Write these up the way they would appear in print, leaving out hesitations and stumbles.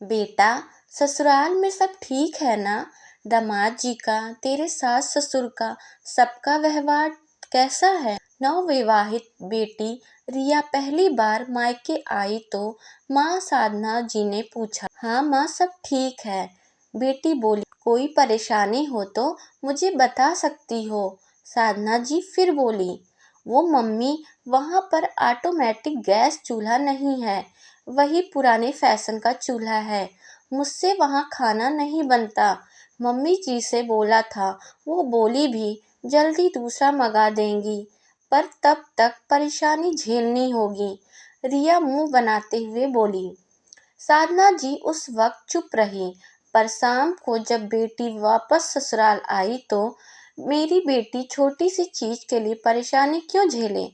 बेटा, ससुराल में सब ठीक है ना? दामाद जी का, तेरे सास ससुर का, सबका व्यवहार कैसा है? नवविवाहित बेटी रिया पहली बार मायके आई तो माँ साधना जी ने पूछा। हाँ माँ, सब ठीक है, बेटी बोली। कोई परेशानी हो तो मुझे बता सकती हो। साधना जी फिर बोली। वो मम्मी, वहाँ पर ऑटोमेटिक गैस चूल्हा नहीं है, वही पुराने फैशन का चूल्हा है। मुझसे वहाँ खाना नहीं बनता। मम्मी जी से बोला था, वो बोली भी जल्दी दूसरा मंगा देंगी, पर तब तक परेशानी झेलनी होगी। रिया मुंह बनाते हुए बोली। साधना जी उस वक्त चुप रही, पर शाम को जब बेटी वापस ससुराल आई तो मेरी बेटी छोटी सी चीज के लिए परेशानी क्यों झेले?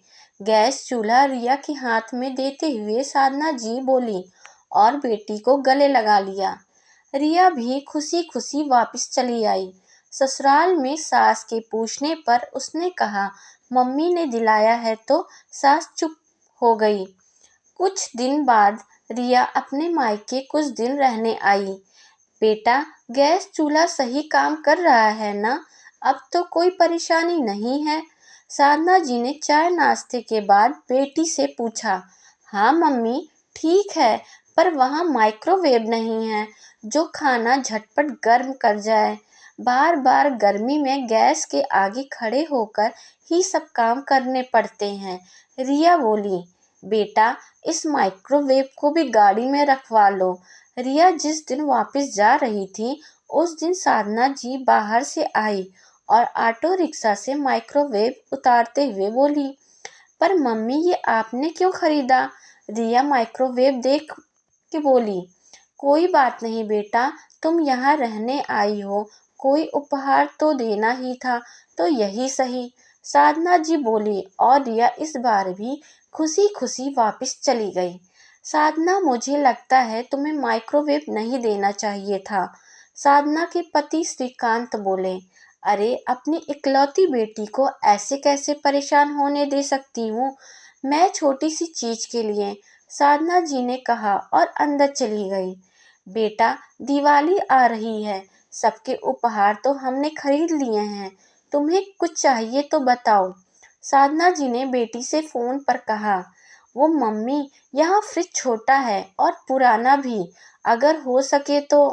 गैस चूल्हा रिया के हाथ में देते हुए साधना जी बोली और बेटी को गले लगा लिया। रिया भी खुशी खुशी वापस चली आई। ससुराल में सास के पूछने पर उसने कहा, मम्मी ने दिलाया है, तो सास चुप हो गई। कुछ दिन बाद रिया अपने मायके कुछ दिन रहने आई। बेटा, गैस चूल्हा सही काम कर रहा है ना? अब तो कोई परेशानी नहीं है? साधना जी ने चाय नाश्ते के बाद बेटी से पूछा। हाँ मम्मी, ठीक है, पर वहाँ माइक्रोवेव नहीं है जो खाना झटपट गर्म कर जाए। बार बार गर्मी में गैस के आगे खड़े होकर ही सब काम करने पड़ते हैं। रिया बोली। बेटा, इस माइक्रोवेव को भी गाड़ी में रखवा लो। रिया जिस दिन वापस जा रही थी, उस दिन साधना जी बाहर से आई और ऑटो रिक्शा से माइक्रोवेव उतारते हुए बोली। पर मम्मी, ये आपने क्यों खरीदा? रिया माइक्रोवेव देख के बोली। कोई बात नहीं बेटा, तुम यहाँ रहने आई हो, कोई उपहार तो देना ही था, तो यही सही। साधना जी बोली और रिया इस बार भी खुशी खुशी वापस चली गई। साधना, मुझे लगता है तुम्हें माइक्रोवेव नहीं देना चाहिए था। साधना के पति श्रीकांत बोले। अरे, अपनी इकलौती बेटी को ऐसे कैसे परेशान होने दे सकती हूँ मैं छोटी सी चीज के लिए? साधना जी ने कहा और अंदर चली गई। बेटा, दिवाली आ रही है, सबके उपहार तो हमने खरीद लिए हैं, तुम्हें कुछ चाहिए तो बताओ। साधना जी ने बेटी से फोन पर कहा। वो मम्मी, यहाँ फ्रिज छोटा है और पुराना भी, अगर हो सके तो।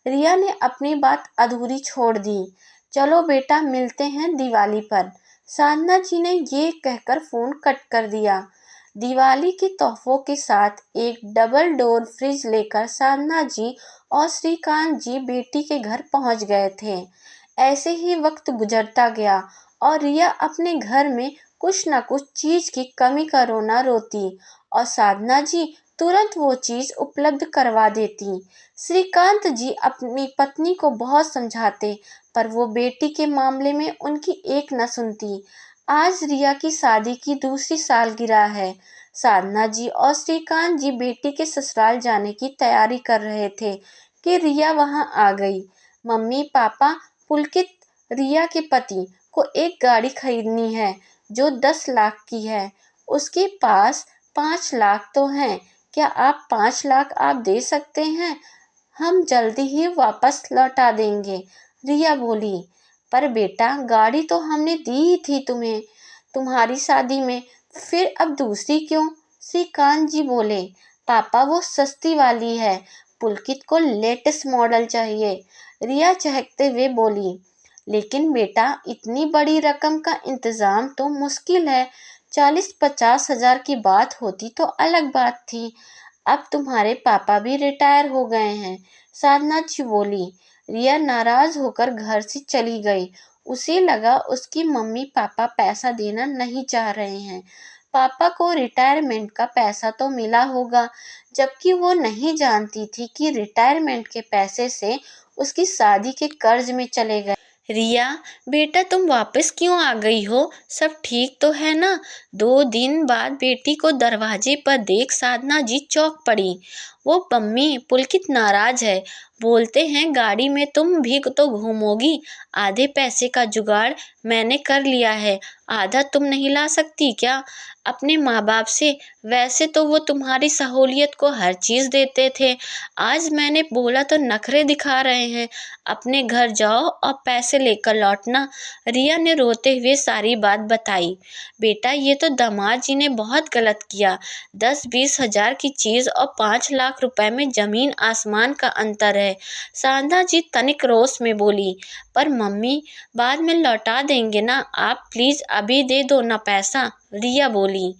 रिया ने अपनी बात अधूरी छोड़ दी। चलो बेटा, मिलते हैं दिवाली पर। साधना जी ने ये कहकर फोन कट कर दिया। दिवाली के तोहफों के साथ एक डबल डोर फ्रिज लेकर साधना जी और श्रीकांत जी बेटी के घर पहुंच गए थे। ऐसे ही वक्त गुजरता गया और रिया अपने घर में कुछ न कुछ चीज की कमी का रोना रोती और साधना जी तुरंत वो चीज उपलब्ध करवा देती। श्रीकांत जी अपनी पत्नी को बहुत समझाते, पर वो बेटी के मामले में उनकी एक न सुनती। आज रिया की शादी की दूसरी सालगिरह है। साधना जी और श्रीकांत जी बेटी के ससुराल जाने की तैयारी कर रहे थे कि रिया वहां आ गई। मम्मी पापा, पुलकित, रिया के पति को एक गाड़ी खरीदनी है जो 10 लाख की है। उसके पास 5 लाख तो हैं। क्या आप 5 लाख आप दे सकते हैं? हम जल्दी ही वापस लौटा देंगे। रिया बोली। पर बेटा, गाड़ी तो हमने दी ही थी तुम्हें तुम्हारी शादी में, फिर अब दूसरी क्यों? श्रीकांत जी बोले। पापा, वो सस्ती वाली है, पुलकित को लेटेस्ट मॉडल चाहिए। रिया चहकते हुए बोली। लेकिन बेटा, इतनी बड़ी रकम का इंतजाम तो मुश्किल है। 40-50 हजार की बात होती तो अलग बात थी। अब तुम्हारे पापा भी रिटायर हो गए हैं। साधना जी बोली। रिया नाराज होकर घर से चली गई। उसे लगा उसकी मम्मी पापा पैसा देना नहीं चाह रहे हैं। पापा को रिटायरमेंट का पैसा तो मिला होगा, जबकि वो नहीं जानती थी कि रिटायरमेंट के पैसे से उसकी शादी के कर्ज में चले गए। रिया, बेटा तुम वापस क्यों आ गई हो? सब ठीक तो है ना? 2 दिन बाद बेटी को दरवाजे पर देख साधना जी चौंक पड़ी। वो मम्मी, पुलकित नाराज है। बोलते हैं गाड़ी में तुम भी तो घूमोगी। आधे पैसे का जुगाड़ मैंने कर लिया है, आधा तुम नहीं ला सकती क्या अपने माँ बाप से? वैसे तो वो तुम्हारी सहूलियत को हर चीज़ देते थे, आज मैंने बोला तो नखरे दिखा रहे हैं। अपने घर जाओ और पैसे लेकर लौटना। रिया ने रोते हुए सारी बात बताई। बेटा, ये तो दामाद जी ने बहुत गलत किया। 10-20 हजार की चीज़ और 5 लाख रुपए में जमीन आसमान का अंतर है। साधना जी तनिक रोष में बोली। पर मम्मी, बाद में लौटा देंगे ना आप, प्लीज अभी दे दो ना पैसा। रिया बोली।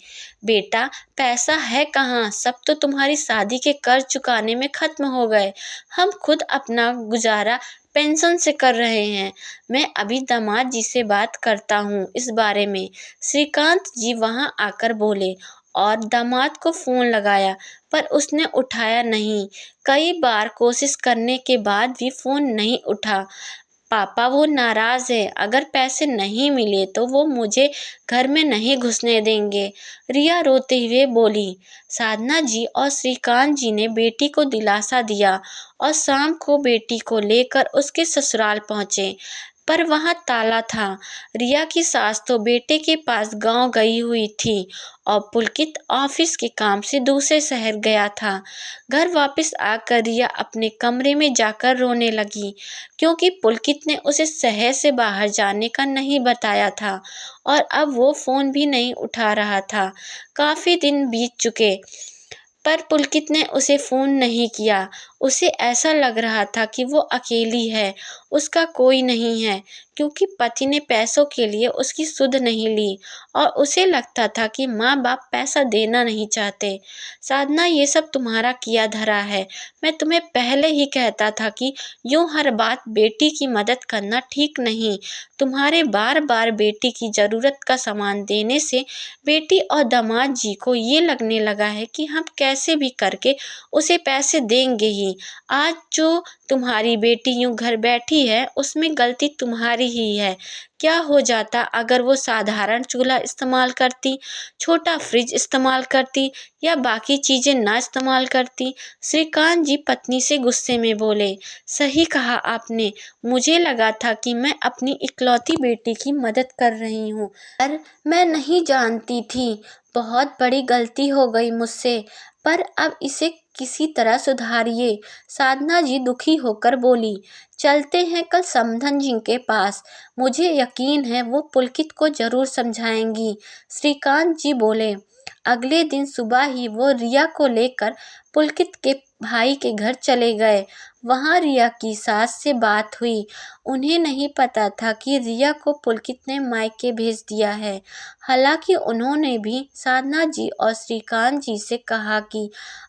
बेटा, पैसा है कहाँ, सब तो तुम्हारी शादी के कर्ज चुकाने में खत्म हो गए। हम खुद अपना गुजारा पेंशन से कर रहे हैं। मैं अभी दामाद जी से बात करता हूँ इस बारे में। श्रीकांत जी वहां आकर बोले और दामाद को फोन लगाया, पर उसने उठाया नहीं। कई बार कोशिश करने के बाद भी फोन नहीं उठा। पापा, वो नाराज है, अगर पैसे नहीं मिले तो वो मुझे घर में नहीं घुसने देंगे। रिया रोते हुए बोली। साधना जी और श्रीकांत जी ने बेटी को दिलासा दिया और शाम को बेटी को लेकर उसके ससुराल पहुंचे, पर वहां ताला था। रिया की सास तो बेटे के पास गांव गई हुई थी और पुलकित ऑफिस के काम से दूसरे शहर गया था। घर वापस आकर रिया अपने कमरे में जाकर रोने लगी, क्योंकि पुलकित ने उसे शहर से बाहर जाने का नहीं बताया था और अब वो फोन भी नहीं उठा रहा था। काफी दिन बीत चुके, पर पुलकित ने उसे फोन नहीं किया। उसे ऐसा लग रहा था कि वो अकेली है, उसका कोई नहीं है, क्योंकि पति ने पैसों के लिए उसकी सुध नहीं ली और उसे लगता था कि माँ बाप पैसा देना नहीं चाहते। साधना, ये सब तुम्हारा किया धरा है। मैं तुम्हें पहले ही कहता था कि यूं हर बात बेटी की मदद करना ठीक नहीं। तुम्हारे बार बार बेटी की जरूरत का सामान देने से बेटी और दामाद जी को ये लगने लगा है कि हम कैसे भी करके उसे पैसे देंगे ही। आज जो तुम्हारी बेटी यूं घर बैठी है, उसमें गलती तुम्हारी ही है। क्या हो जाता अगर वो साधारण चूल्हा इस्तेमाल करती, छोटा फ्रिज इस्तेमाल करती या बाकी चीजें ना इस्तेमाल करती? श्रीकांत जी पत्नी से गुस्से में बोले। सही कहा आपने, मुझे लगा था कि मैं अपनी इकलौती बेटी की मदद कर रही हूँ, पर मैं नहीं जानती थी। बहुत बड़ी गलती हो गई मुझसे, पर अब इसे किसी तरह सुधारिए। साधना जी दुखी होकर बोली। चलते हैं कल समधन जी के पास, मुझे यकीन है वो पुलकित को जरूर समझाएंगी। श्रीकांत जी बोले। अगले दिन सुबह ही वो रिया को लेकर पुलकित के भाई के घर चले गए। वहां रिया की सास से बात हुई। उन्हें नहीं पता था कि रिया को पुलकित ने मायके भेज दिया है। हालांकि उन्होंने भी साधना जी और श्रीकांत जी से कहा कि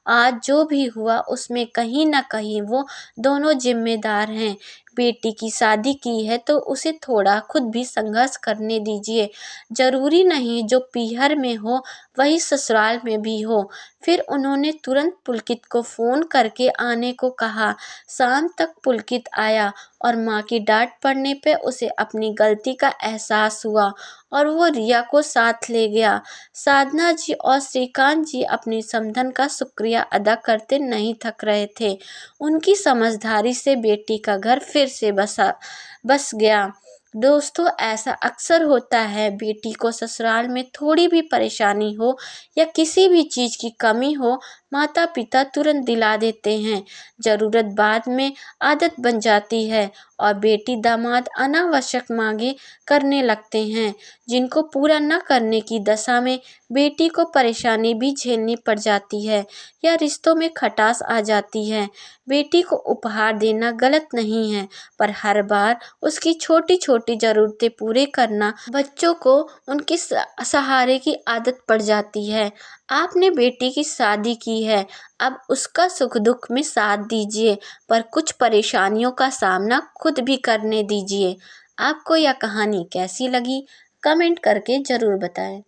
आज जो भी हुआ उसमें कहीं न कहीं वो दोनों जिम्मेदार हैं। बेटी की शादी की है तो उसे थोड़ा खुद भी संघर्ष करने दीजिए। जरूरी नहीं जो पीहर में हो वही ससुराल में भी हो। फिर उन्होंने तुरंत पुलकित को फोन करके आने को कहा। शाम तक पुलकित आया और माँ की डांट पड़ने पे उसे अपनी गलती का एहसास हुआ और वो रिया को साथ ले गया। साधना जी और श्रीकांत जी अपनी समधन का शुक्रिया अदा करते नहीं थक रहे थे। उनकी समझदारी से बेटी का घर फिर से बस गया। दोस्तों, ऐसा अक्सर होता है, बेटी को ससुराल में थोड़ी भी परेशानी हो या किसी भी चीज की कमी हो, माता पिता तुरंत दिला देते हैं। जरूरत बाद में आदत बन जाती है और बेटी दामाद अनावश्यक मांगे करने लगते हैं, जिनको पूरा न करने की दशा में बेटी को परेशानी भी झेलनी पड़ जाती है या रिश्तों में खटास आ जाती है। बेटी को उपहार देना गलत नहीं है, पर हर बार उसकी छोटी छोटी जरूरतें पूरे करना बच्चों को उनके सहारे की आदत पड़ जाती है। आपने बेटी की शादी की है, अब उसका सुख दुख में साथ दीजिए, पर कुछ परेशानियों का सामना खुद भी करने दीजिए। आपको यह कहानी कैसी लगी, कमेंट करके जरूर बताएं।